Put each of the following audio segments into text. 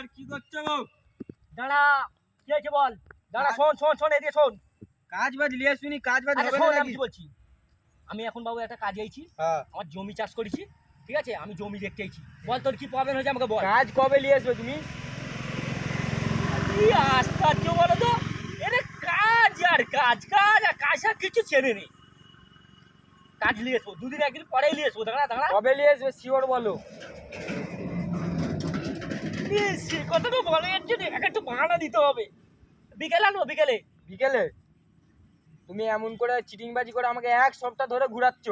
ব্যাপার, কি করছো গো? দাঁড়া, কি হয়েছে বল? দাঁড়া, শোন এদিকে শোন। কাজ বাজ লিয়ে শুনি, কাজ বাজ হবে শোন, না আমি নাকি? কি বলছি, আমি এখন বাবু একটা কাজে আইছি। হ্যাঁ। আমার জমি চাষ করেছি, ঠিক আছে? আমি জমি দেখতে আইছি। বল তোর কি প্রবলেম হয়েছে আমাকে বল। কাজ কবে নিয়ে আসবে তুমি? কি আশ্চর্য বলো তো, এরে কাজ আর কাজ আর কিছু ছেড়ে নেই। কাজ নিয়ে এসবো, দুদিন একদিন পরেই নিয়ে এসবো। দাঁড়া কবে নিয়ে আসবে শিওর বলো। সে কথা তো বলে যাচ্ছে, একটু বাহানা দিতে হবে। বিকেলে আনবো, বিকেলে। বিকেলে? তুমি এমন করে চিটিংবাজি করে আমাকে এক সপ্তাহ ধরে ঘুরাচ্ছ।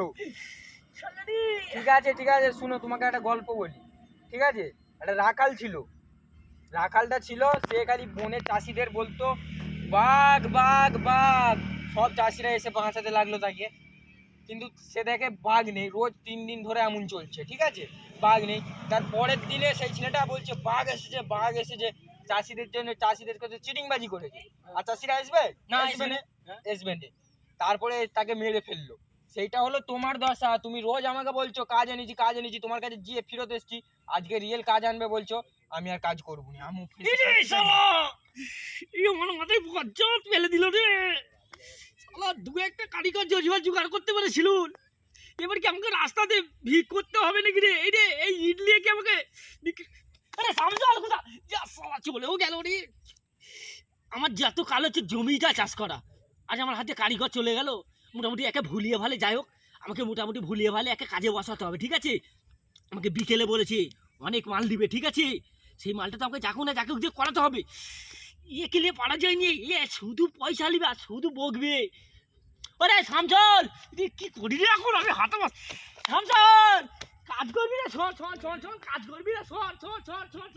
ঠিক আছে শুনো, তোমাকে একটা গল্প বলি। ঠিক আছে, একটা রাখাল ছিল। রাখালটা ছিল, সে খালি বনের চাষিদের বলতো বাঘ বাঘ বাঘ। সব চাষিরা এসে বাঁচাতে লাগলো তাকে, কিন্তু সে দেখে বাঘ নেই। রোজ 3 দিন ধরে এমন চলছে, ঠিক আছে, বাঘ নেই। তার পরের দিনে সেই ছেলেটা বলছে বাঘ এসেছে বাঘ এসেছে। চাষিদের জন্য চাষিদের কাছে চিটিংবাজি করেছে। আর চাষিরা আসবে না, আসবে না, আসবে না। তারপরে তাকে মেরে ফেললো। সেইটা হলো তোমার দশা। তুমি রোজ আমাকে বলছো কাজ এনেছি, তোমার কাছে গিয়ে ফেরত এসেছি। আজকে রিয়েল কাজ আনবে বলছো, আমি আর কাজ করবো না। আমি আমার মাথায় বজ্জাত ফেলে দিল রে। শালা দু একটা কারিগর জোগাড় করতে পেরেছিল। এবার কি আমাকে রাস্তাতে ভিড় করতে হবে নাকি রে? এই ইডলি কি আমাকে আরে সামজাল কোথা যা শালা চলেও গেল রে। আমার যত কাল হচ্ছে জমিটা চাষ করা, আজ আমার হাতে কারিগর চলে গেল। মোটামুটি একে ভুলিয়ে ভালে, যাই হোক, আমাকে মোটামুটি ভুলিয়ে ভালে একে কাজে বসাতে হবে, ঠিক আছে? আমাকে বিকেলে বলেছে অনেক মাল দিবে, ঠিক আছে? সেই মালটা তো আমাকে যাকে না যাকে দিয়ে করাতে হবে। একে নিয়ে পারা যায়নি, শুধু পয়সা নিবে আর শুধু বকবে। ওরে সামচল, কি করি রে এখন আমি হাতে সামচল, কাজ করবি না? শোন কাজ করবি না? শোন